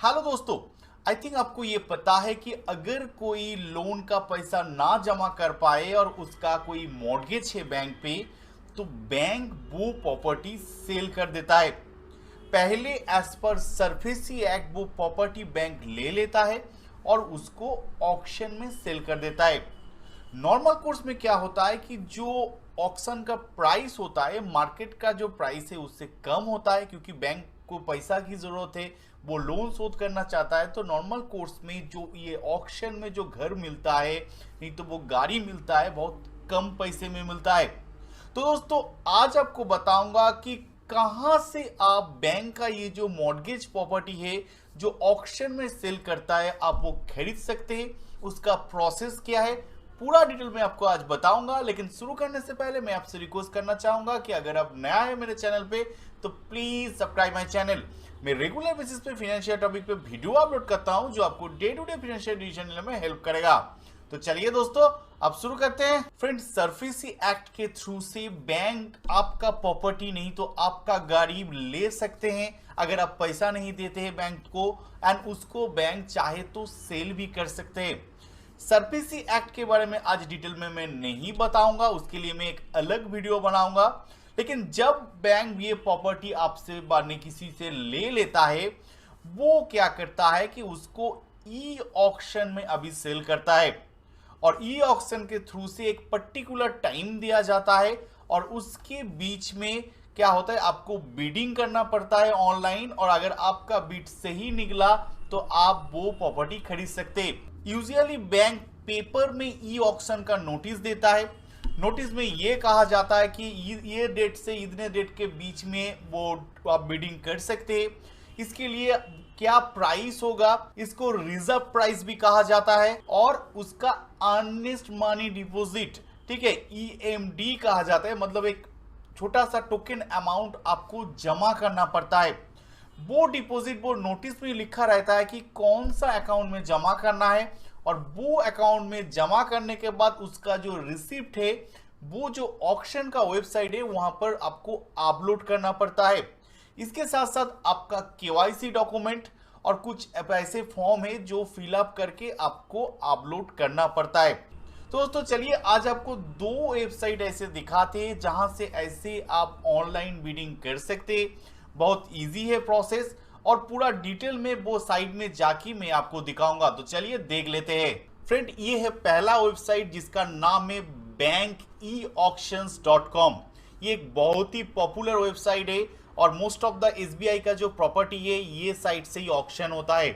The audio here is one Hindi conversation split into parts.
हेलो दोस्तों। आई थिंक आपको ये पता है कि अगर कोई लोन का पैसा ना जमा कर पाए और उसका कोई मॉर्गेज है बैंक पे, तो बैंक वो प्रॉपर्टी सेल कर देता है। पहले एज पर सरफेसी एक्ट वो प्रॉपर्टी बैंक ले लेता है और उसको ऑक्शन में सेल कर देता है। नॉर्मल कोर्स में क्या होता है कि जो ऑक्शन का प्राइस होता है, मार्केट का जो प्राइस है उससे कम होता है, क्योंकि बैंक को पैसा की जरूरत है, वो लोन शोध करना चाहता है। तो नॉर्मल कोर्स में जो ये ऑक्शन में जो घर मिलता है, नहीं तो वो गाड़ी मिलता है, बहुत कम पैसे में मिलता है। तो दोस्तों, आज आपको बताऊंगा कि कहां से आप बैंक का ये जो मॉर्गेज प्रॉपर्टी है जो ऑक्शन में सेल करता है, आप वो खरीद सकते हैं। उसका प्रोसेस क्या है, पूरा डिटेल में आपको आज बताऊंगा। लेकिन शुरू करने से पहले मैं आपसे रिक्वेस्ट करना चाहूंगा कि अगर आप नया है मेरे चैनल पे तो प्लीज सब्सक्राइब माय चैनल। मैं रेगुलर बेसिस पे फाइनेंशियल टॉपिक पे वीडियो अपलोड करता हूं जो आपको day to day financial decision लेने में हेल्प करेगा। तो चलिए दोस्तों, अब शुरू करते हैं। फ्रेंड्स, सरफेसी एक्ट के थ्रू से बैंक आपका प्रॉपर्टी नहीं तो आपका गाड़ी ले सकते हैं अगर आप पैसा नहीं देते हैं बैंक को, एंड उसको बैंक चाहे तो सेल भी कर सकते हैं। सरफेसी एक्ट के बारे में आज डिटेल में मैं नहीं बताऊंगा, उसके लिए मैं एक अलग वीडियो बनाऊंगा। लेकिन जब बैंक ये प्रॉपर्टी आपसे बाने किसी से ले लेता है, वो क्या करता है कि उसको ई ऑक्शन में अभी सेल करता है, और ई ऑक्शन के थ्रू से एक पर्टिकुलर टाइम दिया जाता है, और उसके बीच में क्या होता है, आपको बिडिंग करना पड़ता है ऑनलाइन, और अगर आपका बिड सही निकला तो आप वो प्रॉपर्टी खरीद सकते हैं। यूजुअली बैंक पेपर में ई ऑक्शन का नोटिस देता है। नोटिस में ये कहा जाता है कि ये डेट से इतने डेट के बीच में वो आप बिडिंग कर सकते हैं। इसके लिए क्या प्राइस होगा, इसको रिजर्व प्राइस भी कहा जाता है, और उसका अर्नेस्ट मनी डिपॉजिट, ठीक है, ईएमडी कहा जाता है। मतलब एक छोटा सा टोकन अमाउंट आपको जमा करना पड़ता है। वो डिपॉजिट वो नोटिस में लिखा रहता है कि कौन सा अकाउंट में जमा करना है, और वो अकाउंट में जमा करने के बाद उसका जो रिसिप्ट है वो जो ऑक्शन का वेबसाइट है वहां पर आपको अपलोड करना पड़ता है। इसके साथ साथ आपका केवाईसी डॉक्यूमेंट और कुछ ऐसे फॉर्म है जो फिलअप करके आपको अपलोड करना पड़ता है। तो दोस्तों, चलिए आज आपको दो वेबसाइट ऐसे दिखाते हैं जहां से ऐसे आप ऑनलाइन बिडिंग कर सकते हैं। बहुत इजी है प्रोसेस, और पूरा डिटेल में वो साइट में जाके मैं आपको दिखाऊंगा। तो चलिए देख लेते हैं। फ्रेंड, ये है पहला वेबसाइट जिसका नाम है bankEauctions.com। ये एक बहुत ही पॉपुलर वेबसाइट है, और मोस्ट ऑफ द एसबीआई का जो प्रॉपर्टी है ये साइट से ही ऑक्शन होता है।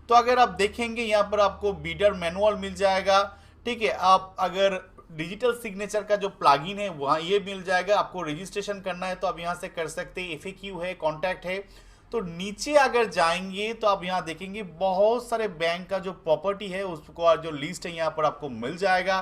तो अगर आप देखेंगे यहाँ पर आपको बीडर मैनुअल मिल जाएगा, ठीक है। आप अगर डिजिटल सिग्नेचर का जो प्लगइन है वहाँ ये मिल जाएगा। आपको रजिस्ट्रेशन करना है तो आप यहाँ से कर सकते हैं। एफएक्यू है, कॉन्टैक्ट है। तो नीचे अगर जाएंगे तो आप यहाँ देखेंगे बहुत सारे बैंक का जो प्रॉपर्टी है उसको जो लिस्ट है यहाँ पर आपको मिल जाएगा।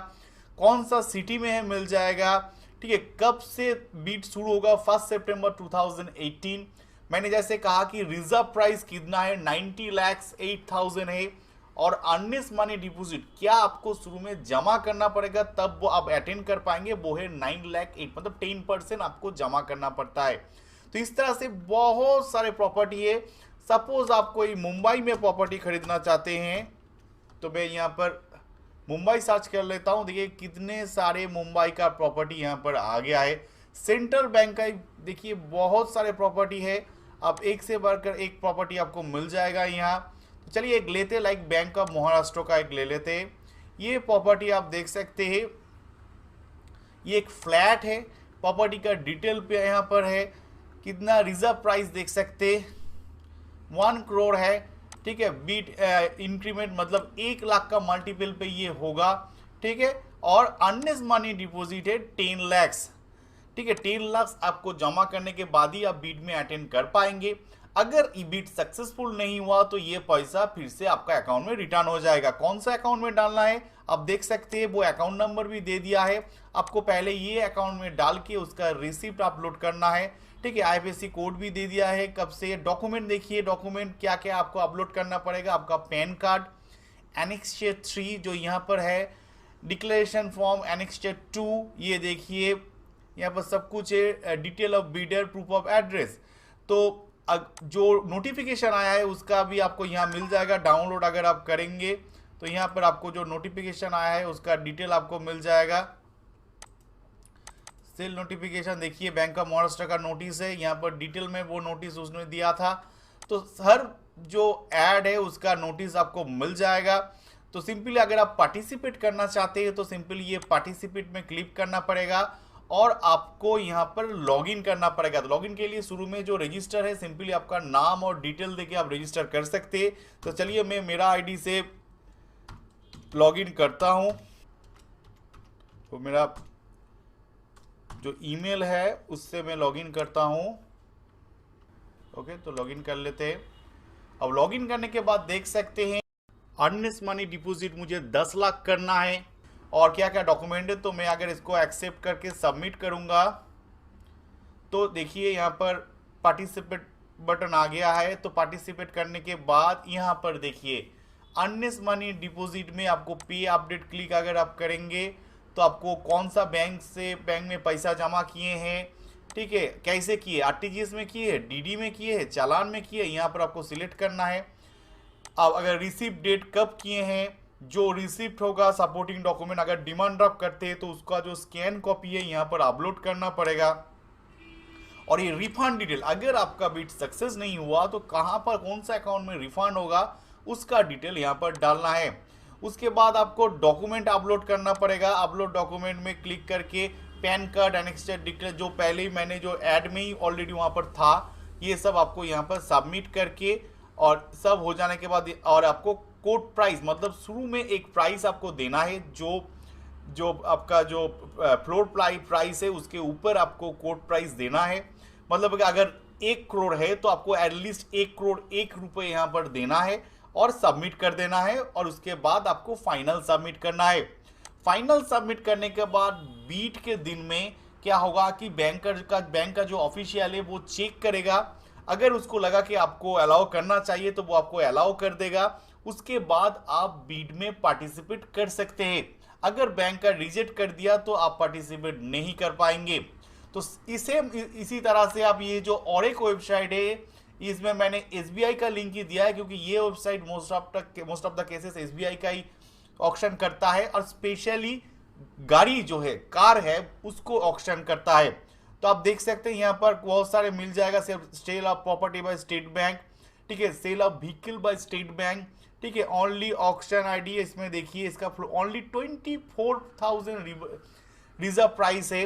कौन सा सिटी में है मिल जाएगा, ठीक है। कब से बीट शुरू होगा, 1 सितंबर 2018। मैंने जैसे कहा कि रिजर्व प्राइस कितना है, 90,08,000 है, और अर्नेस्ट मनी डिपॉजिट क्या आपको शुरू में जमा करना पड़ेगा तब वो आप अटेंड कर पाएंगे, वो है 9,08,000, मतलब 10% आपको जमा करना पड़ता है। तो इस तरह से बहुत सारे प्रॉपर्टी है। सपोज आप कोई मुंबई में प्रॉपर्टी खरीदना चाहते हैं तो मैं यहाँ पर मुंबई सर्च कर लेता हूँ। देखिए कितने सारे मुंबई का प्रॉपर्टी यहाँ पर आ गया है। सेंट्रल बैंक का देखिए बहुत सारे प्रॉपर्टी है। आप एक से बढ़कर एक प्रॉपर्टी आपको मिल जाएगा यहाँ। तो चलिए एक लेते, लाइक बैंक ऑफ महाराष्ट्र का एक ले लेते हैं। ये प्रॉपर्टी आप देख सकते हैं, ये एक फ्लैट है। प्रॉपर्टी का डिटेल पे यहाँ पर है, कितना रिजर्व प्राइस देख सकते, 1 करोड़ है, ठीक है। बीट इंक्रीमेंट मतलब 1 लाख का मल्टीपल पे ये होगा, ठीक है। और अर्नेस्ट मनी डिपॉजिट है 10 लाख, ठीक है। 10 लाख आपको जमा करने के बाद ही आप बीट में अटेंड कर पाएंगे। अगर बीट सक्सेसफुल नहीं हुआ तो ये पैसा फिर से आपका अकाउंट में रिटर्न हो जाएगा। कौन सा अकाउंट में डालना है आप देख सकते हैं, वो अकाउंट नंबर भी दे दिया है। आपको पहले ये अकाउंट में डाल के उसका रिसिप्ट अपलोड करना है, ठीक है। आईएफएससी कोड भी दे दिया है कब से। डॉक्यूमेंट देखिए, डॉक्यूमेंट क्या क्या आपको अपलोड करना पड़ेगा। आपका पैन कार्ड, एनेक्स 3 जो यहाँ पर है, डिक्लेरेशन फॉर्म एनेक्स 2, ये देखिए यहाँ पर सब कुछ है। Detail of bidder, proof of address. तो जो नोटिफिकेशन आया है उसका भी आपको यहाँ मिल जाएगा। डाउनलोड अगर आप करेंगे तो यहाँ पर आपको जो नोटिफिकेशन आया है उसका डिटेल आपको मिल जाएगा। सेल नोटिफिकेशन देखिए, बैंक ऑफ महाराष्ट्र का नोटिस है, यहाँ पर डिटेल में वो नोटिस उसने दिया था। तो हर जो ऐड है उसका नोटिस आपको मिल जाएगा। तो सिंपली अगर आप पार्टिसिपेट करना चाहते हैं तो सिंपली ये पार्टिसिपेट में क्लिक करना पड़ेगा और आपको यहाँ पर लॉगिन करना पड़ेगा। तो लॉगिन के लिए शुरू में जो रजिस्टर है, सिंपली आपका नाम और डिटेल देके आप रजिस्टर कर सकते हैं। तो चलिए मैं मेरा आईडी से लॉगिन करता हूँ। तो मेरा जो ईमेल है उससे मैं लॉगिन करता हूँ। ओके, तो लॉगिन कर लेते हैं। अब लॉगिन करने के बाद देख सकते हैं अर्नेस्ट मनी डिपॉजिट मुझे 10 लाख करना है और क्या क्या डॉक्यूमेंट है। तो मैं अगर इसको एक्सेप्ट करके सबमिट करूंगा तो देखिए यहाँ पर पार्टिसिपेट बटन आ गया है। तो पार्टिसिपेट करने के बाद यहाँ पर देखिए अर्नेस्ट मनी डिपॉजिट में आपको पे अपडेट क्लिक अगर आप करेंगे तो आपको कौन सा बैंक में पैसा जमा किए हैं, ठीक है, कैसे किए, आरटीजीएस में किए, डीडी में किए हैं, चालान में किए, यहाँ पर आपको सिलेक्ट करना है। अब अगर रिसीव डेट कब किए हैं, जो रिसिप्ट होगा सपोर्टिंग डॉक्यूमेंट अगर डिमांड ड्राफ्ट करते हैं तो उसका जो स्कैन कॉपी है यहाँ पर अपलोड करना पड़ेगा। और ये रिफंड डिटेल, अगर आपका बिड सक्सेस नहीं हुआ तो कहाँ पर कौन सा अकाउंट में रिफंड होगा उसका डिटेल यहाँ पर डालना है। उसके बाद आपको डॉक्यूमेंट अपलोड करना पड़ेगा। अपलोड डॉक्यूमेंट में क्लिक करके पैन कार्ड, एनेक्स्टेड डिटेल जो पहले ही मैंने जो ऐड में ही ऑलरेडी वहाँ पर था, ये सब आपको यहाँ पर सबमिट करके और सब हो जाने के बाद और आपको कोट प्राइस, मतलब शुरू में एक प्राइस आपको देना है जो आपका जो फ्लोर प्राइस है उसके ऊपर आपको कोट प्राइस देना है। मतलब कि अगर 1 करोड़ है तो आपको एटलीस्ट 1 करोड़ 1 रुपये यहाँ पर देना है और सबमिट कर देना है। और उसके बाद आपको फाइनल सबमिट करना है। फाइनल सबमिट करने के बाद बीट के दिन में क्या होगा कि बैंक का जो ऑफिशियल है वो चेक करेगा। अगर उसको लगा कि आपको अलाउ करना चाहिए तो वो आपको अलाउ कर देगा। उसके बाद आप बीट में पार्टिसिपेट कर सकते हैं। अगर बैंक का रिजेक्ट कर दिया तो आप पार्टिसिपेट नहीं कर पाएंगे। तो इसी तरह से आप ये जो और एक वेबसाइट है इसमें मैंने एसबीआई का लिंक ही दिया है क्योंकि ये website most of the cases SBI का ही ऑक्शन करता है और स्पेशली गाड़ी जो है, कार है, उसको ऑक्शन करता है। तो आप देख सकते हैं यहाँ पर बहुत सारे मिल जाएगा। Sale of property by State Bank, ठीक है, sale of vehicle by State Bank, ठीक है, ओनली ऑक्शन आईडी है इसमें देखिए, इसका ओनली 24,000 रिजर्व प्राइस है।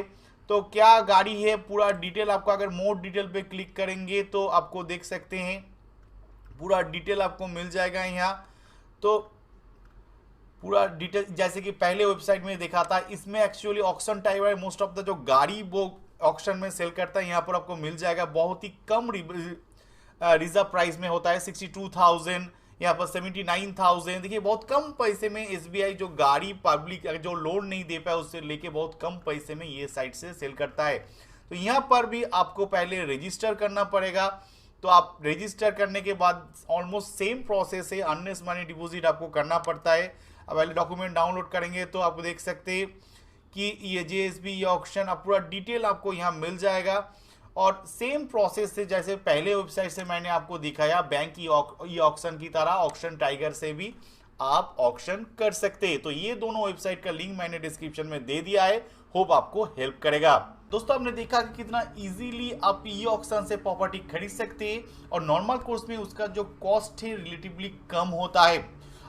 तो क्या गाड़ी है पूरा डिटेल आपको अगर मोर डिटेल पे क्लिक करेंगे तो आपको देख सकते हैं पूरा डिटेल आपको मिल जाएगा यहाँ। तो पूरा डिटेल जैसे कि पहले वेबसाइट में देखा था, इसमें एक्चुअली ऑक्शन टाइप है, मोस्ट ऑफ द जो गाड़ी वो ऑक्शन में सेल करता है यहाँ पर आपको मिल जाएगा। बहुत ही कम रिजर्व प्राइस में होता है, 62,000, यहाँ पर 79,000। देखिए बहुत कम पैसे में एसबीआई जो गाड़ी पब्लिक जो लोन नहीं दे पाए उससे लेके बहुत कम पैसे में ये साइट से सेल करता है। तो यहाँ पर भी आपको पहले रजिस्टर करना पड़ेगा। तो आप रजिस्टर करने के बाद ऑलमोस्ट सेम प्रोसेस है, अर्नेस्ट मनी डिपॉजिट आपको करना पड़ता है। अब पहले डॉक्यूमेंट डाउनलोड करेंगे तो आप देख सकते हैं कि ये जेएसबी ये ऑक्शन पूरा डिटेल आपको यहाँ मिल जाएगा। और सेम प्रोसेस से जैसे पहले वेबसाइट से मैंने आपको दिखाया बैंक की ऑक्शन की तरह ऑक्शन टाइगर से भी आप ऑक्शन कर सकते हैं। तो ये दोनों वेबसाइट का लिंक मैंने डिस्क्रिप्शन में दे दिया है, होप आपको हेल्प करेगा। दोस्तों आपने देखा कि कितना इजीली आप ई ऑक्शन से प्रॉपर्टी खरीद सकते हैं और नॉर्मल कोर्स में उसका जो कॉस्ट है रिलेटिवली कम होता है।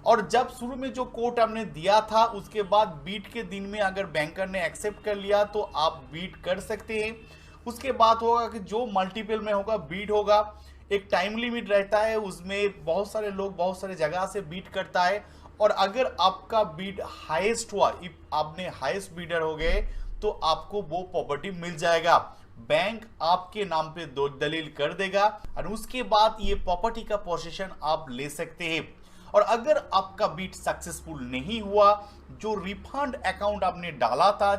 और जब शुरू में जो कोट आपने दिया था उसके बाद बीट के दिन में अगर बैंकर ने एक्सेप्ट कर लिया तो आप बीट कर सकते हैं। उसके बाद होगा कि जो मल्टीपल में होगा बीट होगा, एक टाइम लिमिट रहता है, उसमें बहुत सारे लोग बहुत सारे जगह से बीट करता है। और अगर आपका बीट हाईएस्ट हुआ, आपने हाईएस्ट बीडर हो गए तो आपको वो प्रॉपर्टी मिल जाएगा। बैंक आपके नाम पे दो दलील कर देगा और उसके बाद ये प्रॉपर्टी का पोजीशन आप ले सकते हैं। और अगर आपका बीट सक्सेसफुल नहीं हुआ, जो रिफंड अकाउंट आपने डाला था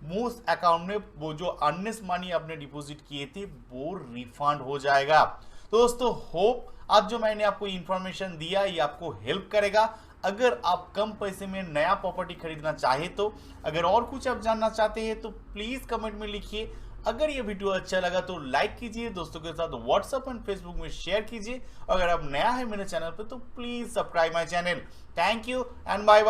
मोस्ट अकाउंट में, वो जो अर्नेस्ट मनी आपने डिपॉजिट किए थे वो रिफंड हो जाएगा। तो दोस्तों होप आज जो मैंने आपको इंफॉर्मेशन दिया ये आपको हेल्प करेगा। अगर आप कम पैसे में नया प्रॉपर्टी खरीदना चाहे तो, अगर और कुछ आप जानना चाहते हैं तो प्लीज कमेंट में लिखिए अगर ये वीडियो अच्छा लगा तो लाइक कीजिए, दोस्तों के साथ व्हाट्सएप एंड फेसबुक में शेयर कीजिए। अगर आप नया है मेरे चैनल पे तो please subscribe my channel. Thank you and bye bye.